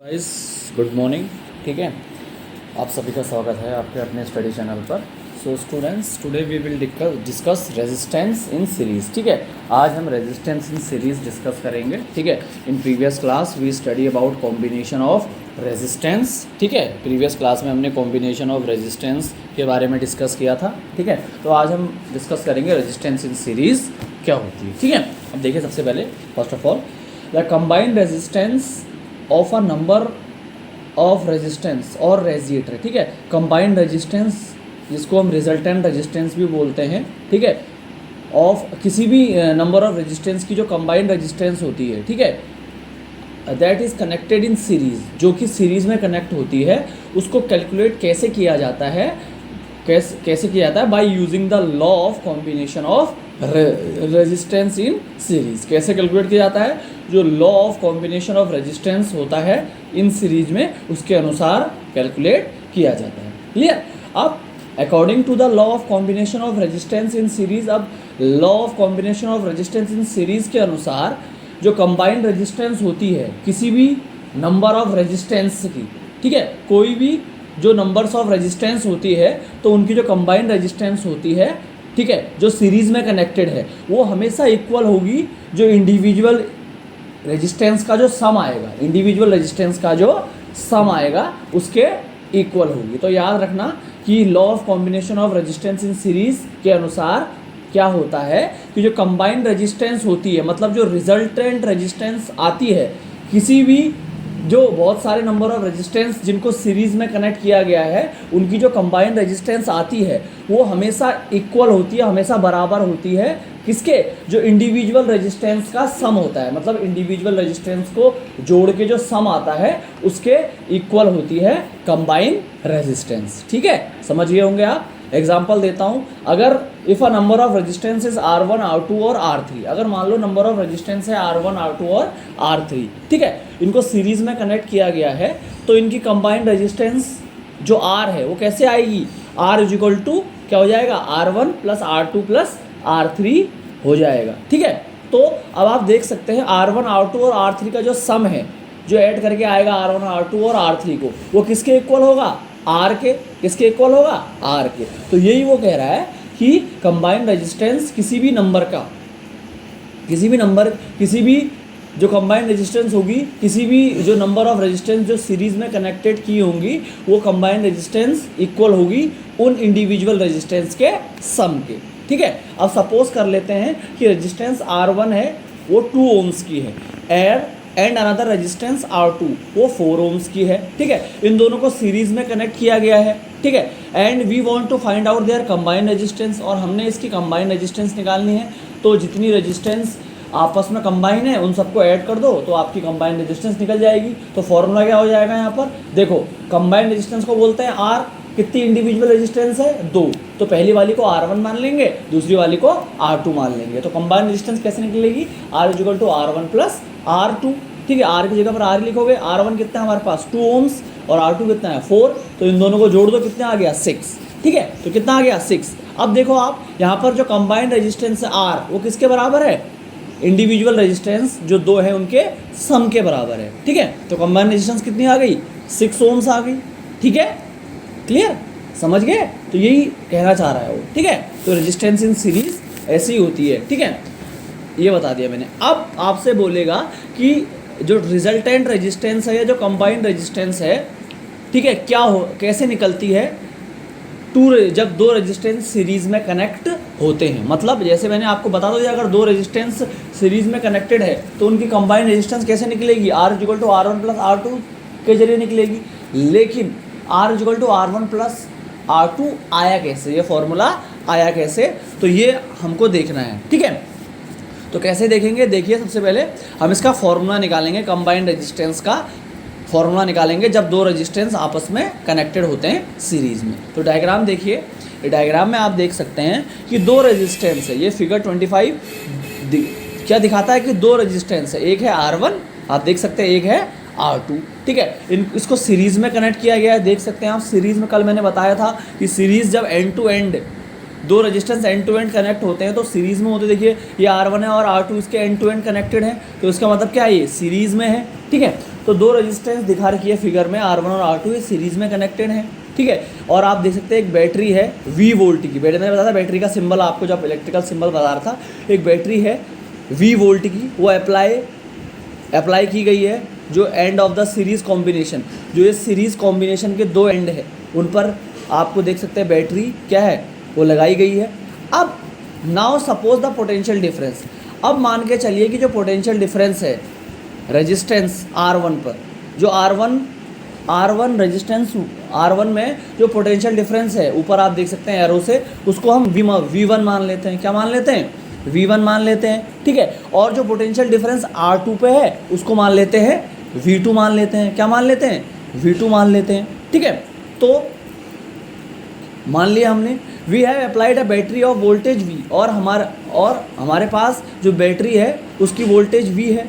Guys good morning. ठीक है, आप सभी का स्वागत है आपके अपने स्टडी चैनल पर। So students, today we will discuss resistance in series. ठीक है, आज हम रेजिस्टेंस इन सीरीज़ डिस्कस करेंगे। ठीक है, in previous class we study about combination of resistance. ठीक है, प्रीवियस क्लास में हमने कॉम्बिनेशन ऑफ रेजिस्टेंस के बारे में डिस्कस किया था। ठीक है, तो आज हम डिस्कस करेंगे रेजिस्टेंस इन सीरीज़ क्या होती है। ठीक है, अब देखिए, सबसे पहले first of all the combined resistance of a number of resistance और रेजिएटर। ठीक है, कंबाइंड रेजिस्टेंस जिसको हम रिजल्टेंट रेजिस्टेंस भी बोलते हैं। ठीक है, ऑफ किसी भी नंबर ऑफ रेजिस्टेंस की जो कंबाइंड रेजिस्टेंस होती है, ठीक है, that is connected in series, जो कि सीरीज़ में कनेक्ट होती है, उसको कैलकुलेट कैसे किया जाता है, कैसे किया जाता है by using the law of combination of resistance in series. कैसे कैलकुलेट किया जाता है? जो law of combination of resistance होता है इन सीरीज में, उसके अनुसार कैलकुलेट किया जाता है। क्लियर? अब according to the law of combination of resistance in series, अब law of combination of resistance in series के अनुसार जो कंबाइंड रेजिस्टेंस होती है किसी भी नंबर ऑफ रेजिस्टेंस की, ठीक है, कोई भी जो नंबर्स ऑफ रेजिस्टेंस होती है तो उनकी जो कंबाइंड रेजिस्टेंस होती है, ठीक है, जो सीरीज़ में कनेक्टेड है, वो हमेशा इक्वल होगी जो इंडिविजुअल रेजिस्टेंस का जो सम आएगा, इंडिविजुअल रेजिस्टेंस का जो सम आएगा उसके इक्वल होगी। तो याद रखना कि law of combination of resistance in series के अनुसार क्या होता है कि जो कंबाइंड रेजिस्टेंस होती है, मतलब जो रिजल्टेंट रेजिस्टेंस आती है किसी भी, जो बहुत सारे नंबर ऑफ रेजिस्टेंस जिनको सीरीज़ में कनेक्ट किया गया है, उनकी जो कंबाइंड रेजिस्टेंस आती है वो हमेशा इक्वल होती है, हमेशा बराबर होती है किसके? जो इंडिविजुअल रेजिस्टेंस का सम होता है, मतलब इंडिविजुअल रेजिस्टेंस को जोड़ के जो सम आता है उसके इक्वल होती है कंबाइंड रेजिस्टेंस। ठीक है, समझ गए होंगे आप। एग्जाम्पल देता हूँ, अगर if a number of resistance is R1, R2 और R3, अगर मान लो नंबर ऑफ रेजिस्टेंस है R1, R2 और R3, ठीक है, इनको सीरीज़ में कनेक्ट किया गया है, तो इनकी कंबाइंड रेजिस्टेंस जो R है वो कैसे आएगी? R इज इक्वल टू क्या हो जाएगा? R1 plus R2 plus R3 हो जाएगा। ठीक है, तो अब आप देख सकते हैं R1, R2 और R3 का जो सम है, जो ऐड करके आएगा R1, R2 और R3 को, वो किसके इक्वल होगा? R के। किसके इक्वल होगा? R के। तो यही वो कह रहा है कि कंबाइंड रेजिस्टेंस किसी भी जो कंबाइंड रेजिस्टेंस होगी, किसी भी जो नंबर ऑफ रेजिस्टेंस जो सीरीज़ में कनेक्टेड की होंगी, वो कंबाइंड रेजिस्टेंस इक्वल होगी उन इंडिविजुअल रेजिस्टेंस के सम के। ठीक है, अब सपोज कर लेते हैं कि रेजिस्टेंस R1 है वो 2 ओम्स की है, एंड अनदर रेजिस्टेंस R2 वो 4 ओम्स की है। ठीक है, इन दोनों को सीरीज़ में कनेक्ट किया गया है। ठीक है, and we want to find out their combined resistance, और हमने इसकी कंबाइंड रेजिस्टेंस निकालनी है। तो जितनी रेजिस्टेंस आपस में कंबाइन है उन सबको ऐड कर दो तो आपकी कंबाइंड रेजिस्टेंस निकल जाएगी। तो फॉर्मूला क्या हो जाएगा यहाँ पर? देखो, कंबाइंड रेजिस्टेंस को बोलते हैं R, कितनी इंडिविजुअल रेजिस्टेंस है? 2, तो पहली वाली को R1 मान लेंगे, दूसरी वाली को R2 मान लेंगे। तो कंबाइंड रेजिस्टेंस कैसे निकलेगी? R is equal to R1 plus R2। ठीक है, R की जगह पर R लिखोगे। R1 कितना है हमारे पास? 2 ओम्स, और R2 कितना है? 4। तो इन दोनों को जोड़ दो, कितना आ गया? 6। ठीक है, तो कितना आ गया? 6। अब देखो आप यहाँ पर जो कंबाइंड रेजिस्टेंस है R, वो किसके बराबर है? इंडिविजुअल रेजिस्टेंस जो 2 है उनके सम के बराबर है। ठीक है, तो कंबाइंड रेजिस्टेंस कितनी आ गई? 6 ओम्स आ गई। ठीक है, क्लियर? समझ गए? तो यही कहना चाह रहा है वो। ठीक है, तो रेजिस्टेंस इन सीरीज ऐसी होती है। ठीक है, ये बता दिया मैंने। अब आपसे बोलेगा कि जो रिजल्टेंट रेजिस्टेंस है या जो कंबाइंड रेजिस्टेंस है, ठीक है, कैसे निकलती है जब 2 रेजिस्टेंस सीरीज़ में कनेक्ट होते हैं। मतलब जैसे मैंने आपको बता दिया, अगर 2 रेजिस्टेंस सीरीज़ में कनेक्टेड है तो उनकी कंबाइंड रेजिस्टेंस कैसे निकलेगी? R is equal to R1 plus R2 के जरिए निकलेगी। लेकिन R is equal to R1 plus R2 आया कैसे? ये फॉर्मूला आया कैसे? तो ये हमको देखना है। ठीक है, तो कैसे देखेंगे? देखिए, सबसे पहले हम इसका फॉर्मूला निकालेंगे, कंबाइंड रेजिस्टेंस का फॉर्मूला निकालेंगे जब 2 रेजिस्टेंस आपस में कनेक्टेड होते हैं सीरीज़ में। तो डायग्राम देखिए, ये डायग्राम में आप देख सकते हैं कि 2 रेजिस्टेंस है। ये फिगर 25 क्या दिखाता है कि 2 रेजिस्टेंस है, एक है R1, आप देख सकते हैं, एक है R2। ठीक है, इसको सीरीज़ में कनेक्ट किया गया है। देख सकते हैं आप, सीरीज़ में कल मैंने बताया था कि सीरीज़ जब end to end 2 resistance end to end connect होते हैं तो सीरीज़ में होते, देखिए ये R1 है और R2 इसके एंड टू एंड कनेक्टेड है, तो इसका मतलब क्या है? ये सीरीज़ में है। ठीक है, तो दो रेजिस्टेंस दिखा रखी है फिगर में, R1 और R2, ये सीरीज़ में कनेक्टेड हैं, ठीक है। और आप देख सकते हैं एक बैटरी है V वोल्ट की, मैंने बताया था बैटरी का सिंबल आपको जब इलेक्ट्रिकल सिंबल बता रहा था, एक बैटरी है V वोल्ट की, वो अप्लाई की गई है जो end of the series combination, जो ये सीरीज़ कॉम्बिनेशन के दो एंड है उन पर आपको देख सकते हैं बैटरी क्या है वो लगाई गई है। अब now suppose the potential difference, अब मान के चलिए कि जो पोटेंशियल डिफरेंस है रेजिस्टेंस R1 पर, जो R1 रेजिस्टेंस R1 में जो पोटेंशियल डिफरेंस है ऊपर आप देख सकते हैं एरो से, उसको हम V1 मान लेते हैं। क्या मान लेते हैं? V1 मान लेते हैं, ठीक है। और जो पोटेंशियल डिफरेंस R2 पे है उसको मान लेते हैं V2 मान लेते हैं। क्या मान लेते हैं? V2 मान लेते हैं, ठीक है। तो मान लिया हमने we have applied a battery of voltage V, और हमारे पास जो बैटरी है उसकी वोल्टेज V है।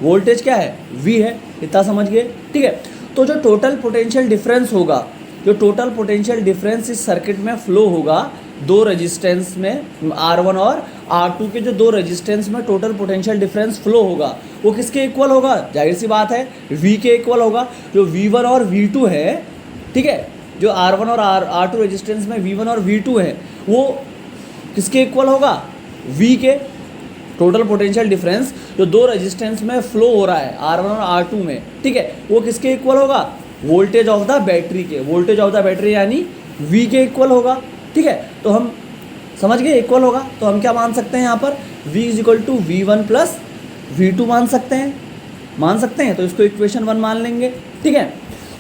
वोल्टेज क्या है? V है। इतना समझ गए, ठीक है। तो जो टोटल पोटेंशियल डिफरेंस होगा, जो टोटल पोटेंशियल डिफरेंस इस सर्किट में फ्लो होगा दो रेजिस्टेंस में, R1 और R2 के जो दो रेजिस्टेंस में टोटल पोटेंशियल डिफरेंस फ्लो होगा वो किसके इक्वल होगा? जाहिर सी बात है V के इक्वल होगा। जो V1 और V2 है, ठीक है, जो R1 और R2 रेजिस्टेंस में V1 और V2 है वो किसके इक्वल होगा? V के। टोटल पोटेंशियल डिफरेंस जो दो रेजिस्टेंस में फ्लो हो रहा है R1 और R2 में, ठीक है, वो किसके इक्वल होगा? वोल्टेज ऑफ द बैटरी के। वोल्टेज ऑफ द बैटरी यानी V के इक्वल होगा, ठीक है। तो हम समझ गए इक्वल होगा, तो हम क्या मान सकते हैं यहाँ पर? V = V1 + V2 मान सकते हैं, तो इसको इक्वेशन 1 मान लेंगे, ठीक है।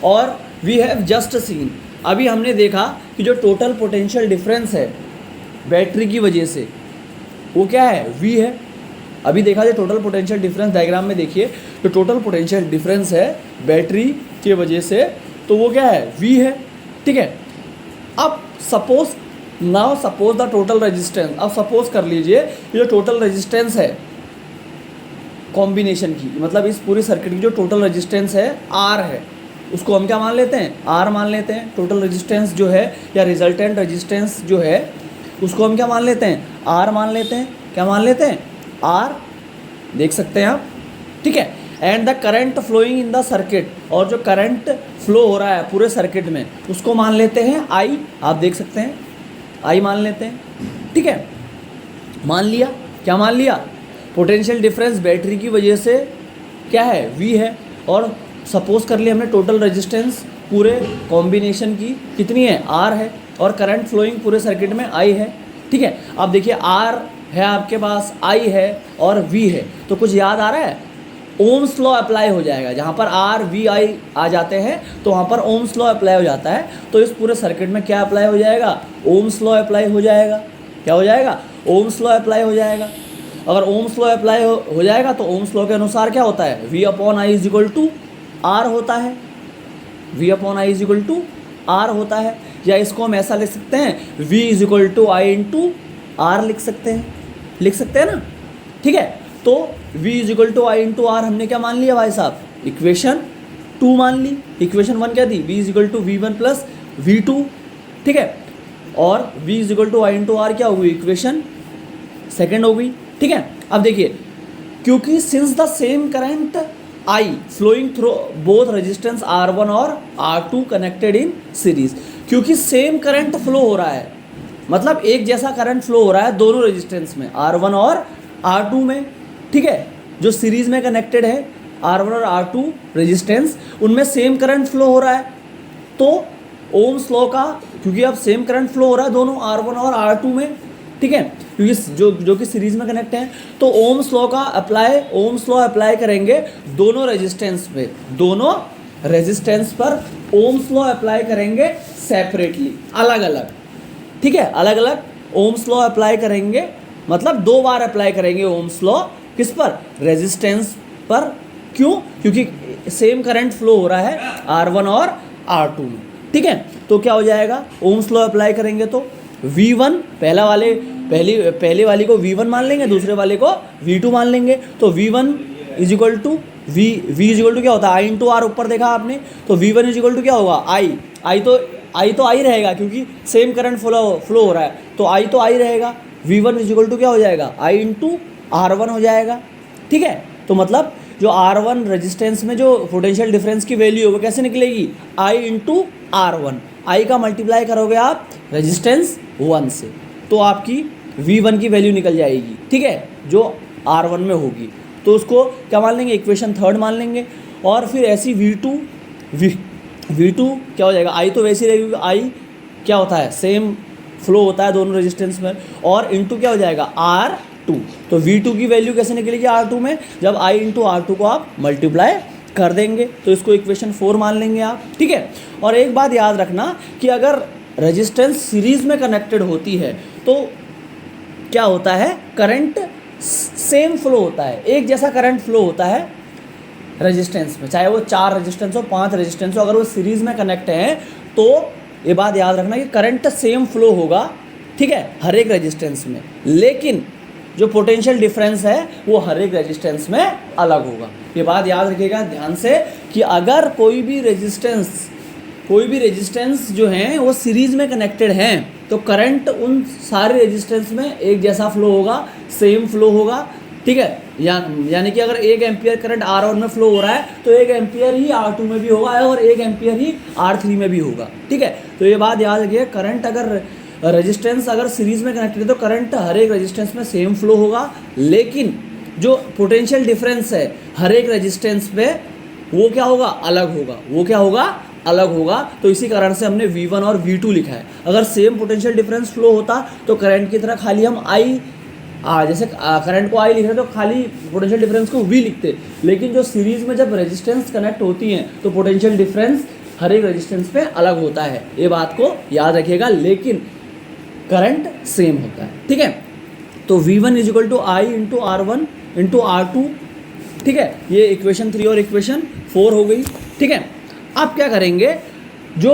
और वी हैव जस्ट सीन, अभी हमने देखा कि जो टोटल पोटेंशियल डिफरेंस है बैटरी की वजह से वो क्या है? V है। अभी देखा जो टोटल पोटेंशियल डिफरेंस डायग्राम में देखिए, जो टोटल पोटेंशियल डिफरेंस है बैटरी की वजह से तो वो क्या है? V है, ठीक है। अब सपोज द टोटल रेजिस्टेंस, अब सपोज कर लीजिए जो टोटल रेजिस्टेंस है कॉम्बिनेशन की, मतलब इस पूरी सर्किट की जो टोटल रेजिस्टेंस है R है, उसको हम क्या मान लेते हैं? R मान लेते हैं। टोटल रेजिस्टेंस जो है या रिजल्टेंट रेजिस्टेंस जो है उसको हम क्या मान लेते हैं? R मान लेते हैं। क्या मान लेते हैं? R, देख सकते हैं आप, ठीक है। And the current flowing in the circuit, और जो करंट फ्लो हो रहा है पूरे सर्किट में उसको मान लेते हैं I, आप देख सकते हैं I मान लेते हैं, ठीक है। मान लिया, क्या मान लिया? पोटेंशियल डिफरेंस बैटरी की वजह से क्या है? V है। और सपोज कर लिया हमने टोटल रेजिस्टेंस पूरे कॉम्बिनेशन की कितनी है? R है। और करंट फ्लोइंग पूरे सर्किट में I है, ठीक है। अब देखिए R है आपके पास, I है और V है, तो कुछ याद आ रहा है? ओम्स लॉ अप्लाई हो जाएगा। जहाँ पर R V I आ जाते हैं तो वहाँ पर ओम्स लॉ अप्लाई हो जाता है। तो इस पूरे सर्किट में क्या अप्लाई हो जाएगा? ओम्स लॉ अप्लाई हो जाएगा। क्या हो जाएगा? ओम्स लॉ अप्लाई हो जाएगा। अगर ओम्स लॉ अप्लाई हो जाएगा तो ओम्स लॉ के अनुसार क्या होता है? V/I = R होता है। V/I = R होता है। या इसको हम ऐसा लिख सकते हैं V = I × R लिख सकते हैं ना, ठीक है। तो V = I × R हमने क्या मान लिया भाई साहब? इक्वेशन 2 मान ली। इक्वेशन 1 क्या थी? V = V1 + V2, ठीक है। और V = I × R क्या हो गई? इक्वेशन 2 हो गई, ठीक है। अब देखिए, क्योंकि since the same current I flowing through both resistance R1 और R2 कनेक्टेड इन सीरीज, क्योंकि सेम करंट फ्लो हो रहा है, मतलब एक जैसा करंट फ्लो हो रहा है दोनों रेजिस्टेंस में R1 और R2 में, ठीक है। जो सीरीज में कनेक्टेड है R1 और R2 रेजिस्टेंस, उनमें सेम करंट फ्लो हो रहा है। तो ओम्स लॉ का, क्योंकि अब सेम करंट फ्लो हो रहा है दोनों R1 और R2 में, ठीक है, क्योंकि जो कि सीरीज में कनेक्ट हैं, तो ओम्स लॉ अप्लाई करेंगे दोनों रेजिस्टेंस पे, दोनों रेजिस्टेंस पर ओम्स लॉ अप्लाई करेंगे सेपरेटली, अलग अलग, ठीक है, अलग अलग ओम्स लॉ अप्लाई करेंगे, मतलब 2 बार अप्लाई करेंगे ओम्स लॉ। किस पर? रेजिस्टेंस पर। क्यों? क्योंकि सेम करंट फ्लो हो रहा है R1 और R2 में, ठीक है। तो क्या हो जाएगा? ओम्स लॉ अप्लाई करेंगे तो V1 पहले वाली को V1 मान लेंगे, दूसरे वाले को V2 मान लेंगे। तो V1 = V क्या होता है? I × R ऊपर देखा आपने, तो V1 = क्या होगा? I तो I रहेगा, क्योंकि सेम करंट फ्लो हो रहा है, तो I तो I रहेगा। V1 = क्या हो जाएगा? I × R1 हो जाएगा, ठीक है। तो मतलब जो R1 रेजिस्टेंस में जो पोटेंशियल डिफरेंस की वैल्यू है वो कैसे निकलेगी, I इंटू R1, I का मल्टीप्लाई करोगे आप रेजिस्टेंस 1 से, तो आपकी V1 की वैल्यू निकल जाएगी, ठीक है, जो R1 में होगी। तो उसको क्या मान लेंगे, इक्वेशन थर्ड मान लेंगे। और फिर ऐसी V2 क्या हो जाएगा, I तो वैसे ही रहेगी, I क्या होता है, सेम फ्लो होता है दोनों रेजिस्टेंस में, और इंटू क्या हो जाएगा R2। तो V2 की वैल्यू कैसे निकलेगी R2 में, जब I इंटू R2 को आप मल्टीप्लाई कर देंगे, तो इसको इक्वेशन 4 मान लेंगे आप, ठीक है। और एक बात याद रखना कि अगर रेजिस्टेंस सीरीज़ में कनेक्टेड होती है तो क्या होता है, करंट सेम फ्लो होता है, एक जैसा करंट फ्लो होता है रेजिस्टेंस में, चाहे वो 4 रेजिस्टेंस हो 5 रेजिस्टेंस हो, अगर वो सीरीज़ में कनेक्ट हैं तो ये बात याद रखना कि करंट सेम फ्लो होगा, ठीक है, हर एक रेजिस्टेंस में, लेकिन जो पोटेंशियल डिफरेंस है वो हर एक रेजिस्टेंस में अलग होगा। ये बात याद रखिएगा ध्यान से कि अगर कोई भी रेजिस्टेंस जो हैं वो सीरीज़ में कनेक्टेड हैं तो करंट उन सारे रेजिस्टेंस में एक जैसा फ्लो होगा, सेम फ्लो होगा, ठीक है। यानी कि अगर 1 एम्पियर करंट R1 में फ्लो हो रहा है तो 1 एम्पियर ही R2 में भी होगा और 1 एम्पियर ही R3 में भी होगा, ठीक है। तो ये बात याद रखिए, करंट अगर रेजिस्टेंस अगर सीरीज़ में कनेक्टेड है तो करंट हर एक रेजिस्टेंस में सेम फ्लो होगा, लेकिन जो पोटेंशियल डिफरेंस है हर एक रेजिस्टेंस पे वो क्या होगा, अलग होगा, वो क्या होगा, अलग होगा। तो इसी कारण से हमने V1 और V2 लिखा है। अगर सेम पोटेंशियल डिफरेंस फ्लो होता तो करंट की तरह खाली हम जैसे करंट को I लिख रहे हैं तो खाली पोटेंशियल डिफरेंस को V लिखते, लेकिन जो सीरीज़ में जब रेजिस्टेंस कनेक्ट होती हैं तो पोटेंशियल डिफरेंस हर एक रेजिस्टेंस पे अलग होता है, ये बात को याद रखिएगा, लेकिन करंट सेम होता है, ठीक है। तो V1 is equal to I into R1 into R2, ठीक है, ये इक्वेशन 3 और इक्वेशन 4 हो गई, ठीक है। अब क्या करेंगे, जो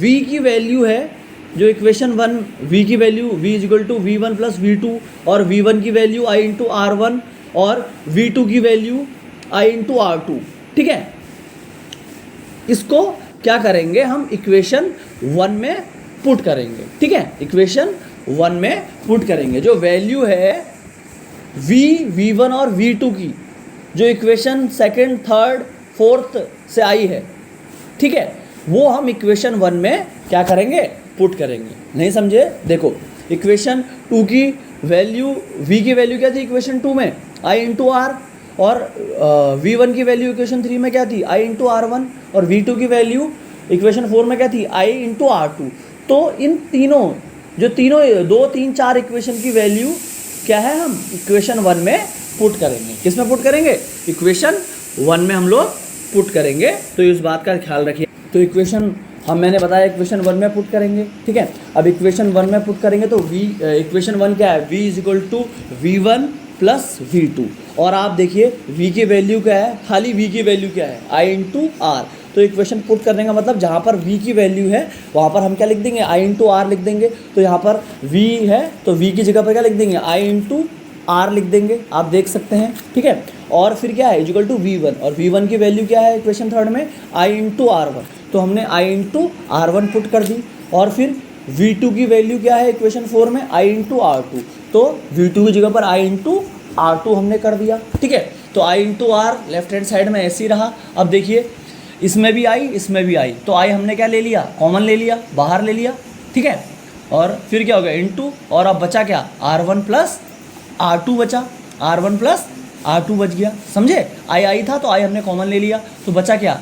V की वैल्यू है, जो इक्वेशन 1 V की value V is equal to V1 plus V2 और V1 की वैल्यू I इंटू R1 और V2 की वैल्यू I इंटू R2, ठीक है, इसको क्या करेंगे हम इक्वेशन 1 में पुट करेंगे, ठीक है, इक्वेशन 1 में पुट करेंगे। जो वैल्यू है V1 और V2 की, जो इक्वेशन 2nd 3rd 4th से आई है, ठीक है, वो हम इक्वेशन 1 में क्या करेंगे, पुट करेंगे। नहीं समझे, देखो इक्वेशन 2 की वैल्यू, V की वैल्यू क्या थी इक्वेशन 2 में, I इंटू R, और V1 की वैल्यू इक्वेशन 3 में क्या थी, I इंटू R1, और V2 की वैल्यू इक्वेशन 4 में क्या थी, I इंटू R2। तो इन तीनों 2 3 4 इक्वेशन की वैल्यू क्या है, हम इक्वेशन 1 में पुट करेंगे। किस में पुट करेंगे, इक्वेशन 1 में हम लोग पुट करेंगे, तो इस बात का ख्याल रखिए। तो इक्वेशन मैंने बताया इक्वेशन 1 में पुट करेंगे, ठीक है। अब इक्वेशन 1 में पुट करेंगे तो इक्वेशन 1 क्या है, V is equal to V1 plus V2, और आप देखिए V की वैल्यू क्या है, खाली V की वैल्यू क्या है, I इंटू R। तो इक्वेशन पुट करने का मतलब जहाँ पर V की वैल्यू है वहाँ पर हम क्या लिख देंगे, I इंटू R लिख देंगे। तो यहाँ पर V है तो V की जगह पर क्या लिख देंगे, I इंटू R लिख देंगे, आप देख सकते हैं, ठीक है। और फिर क्या है, इक्वल टू V1, और V1 की वैल्यू क्या है इक्वेशन 3rd में, I इंटू R1, तो हमने I इंटू R1 पुट कर दी। और फिर V2 की वैल्यू क्या है इक्वेशन 4 में, I इंटू R2, तो V2 की जगह पर I इंटू R2 हमने कर दिया, ठीक है। तो I into R left hand side में ऐसे ही रहा। अब देखिए इसमें भी I, इसमें भी I, तो I हमने क्या ले लिया, कॉमन ले लिया, बाहर ले लिया, ठीक है। और फिर क्या हो गया, इंटू, और अब बचा क्या, R1 प्लस R2 बचा, R1 प्लस R2 बच गया, समझे। I था तो I हमने कॉमन ले लिया, तो बचा क्या,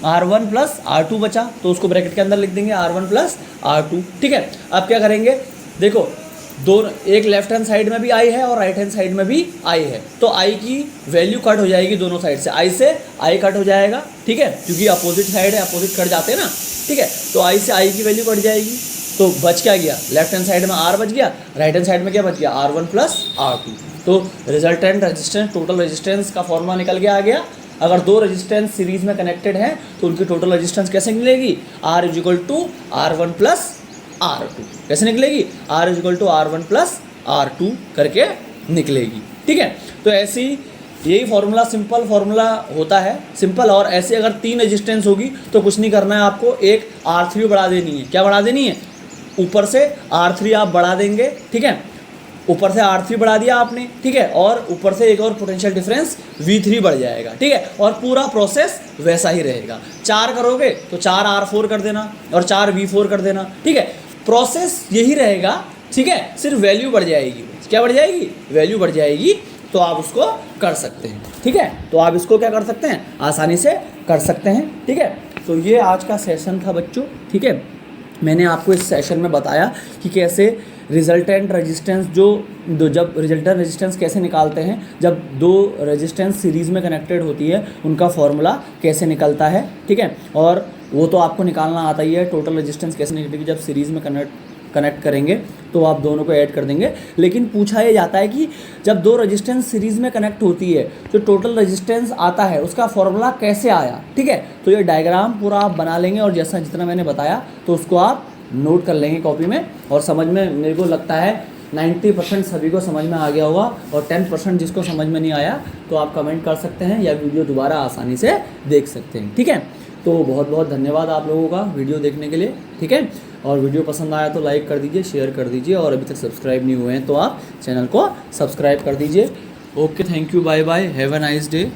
R1 प्लस R2 बचा, तो उसको ब्रैकेट के अंदर लिख देंगे R1 प्लस R2, ठीक है। अब क्या करेंगे, देखो दोनों, एक लेफ्ट हैंड साइड में भी I है और राइट हैंड साइड में भी I है, तो I की वैल्यू कट हो जाएगी दोनों साइड से, I से I कट हो जाएगा, ठीक है, क्योंकि अपोजिट साइड है, अपोजिट कट जाते हैं ना, ठीक है। तो I से I की वैल्यू कट जाएगी, तो बच क्या गया, लेफ्ट हैंड साइड में R बच गया, राइट हैंड साइड में क्या बच गया, R1 प्लस R2। तो रिजल्टेंट रेजिस्टेंस, टोटल रेजिस्टेंस का फॉर्मूला निकल के आ गया। अगर दो रेजिस्टेंस सीरीज में कनेक्टेड हैं तो उनकी टोटल रेजिस्टेंस कैसे मिलेगी, R is equal to R1 plus R2, कैसे निकलेगी, R is equal to R1 plus R2 करके निकलेगी, ठीक है। तो ऐसे ही यही फार्मूला, सिंपल फार्मूला होता है, सिंपल। और ऐसे अगर 3 रेजिस्टेंस होगी तो कुछ नहीं करना है आपको, एक R3 बढ़ा देनी है, क्या बढ़ा देनी है, ऊपर से R3 आप बढ़ा देंगे, ठीक है। ऊपर से R3 बढ़ा दिया आपने, ठीक है, और ऊपर से एक और पोटेंशियल डिफरेंस V3 बढ़ जाएगा, ठीक है, और पूरा प्रोसेस वैसा ही रहेगा। 4 करोगे तो 4R4 कर देना और 4V4 कर देना, ठीक है, प्रोसेस यही रहेगा, ठीक है, सिर्फ वैल्यू बढ़ जाएगी। क्या बढ़ जाएगी? वैल्यू बढ़ जाएगी, तो आप उसको कर सकते हैं, ठीक है, तो आप इसको क्या कर सकते हैं? आसानी से कर सकते हैं, ठीक है। तो ये आज का सेशन था बच्चों, ठीक है। मैंने आपको इस सेशन में बताया कि कैसे रिजल्टेंट रेजिस्टेंस जब रिजल्टेंट रेजिस्टेंस कैसे निकालते हैं, जब दो रेजिस्टेंस सीरीज़ में कनेक्टेड होती है उनका फॉर्मूला कैसे निकलता है, ठीक है, और वो तो आपको निकालना आता ही है। टोटल रेजिस्टेंस कैसे निकलेगी? जब सीरीज़ में कनेक्ट करेंगे तो आप दोनों को ऐड कर देंगे। लेकिन पूछा ये जाता है कि जब दो रेजिस्टेंस सीरीज़ में कनेक्ट होती है जो टोटल रेजिस्टेंस आता है उसका फॉर्मूला कैसे आया, ठीक है। तो ये डायग्राम पूरा आप बना लेंगे और जैसा जितना मैंने बताया तो उसको आप नोट कर लेंगे कॉपी में, और समझ में मेरे को लगता है 90% सभी को समझ में आ गया होगा, और 10% जिसको समझ में नहीं आया तो आप कमेंट कर सकते हैं या वीडियो दोबारा आसानी से देख सकते हैं, ठीक है। तो बहुत बहुत धन्यवाद आप लोगों का वीडियो देखने के लिए, ठीक है, और वीडियो पसंद आया तो लाइक कर दीजिए, शेयर कर दीजिए, और अभी तक सब्सक्राइब नहीं हुए हैं तो आप चैनल को सब्सक्राइब कर दीजिए। Okay, thank you, bye bye, have a nice day.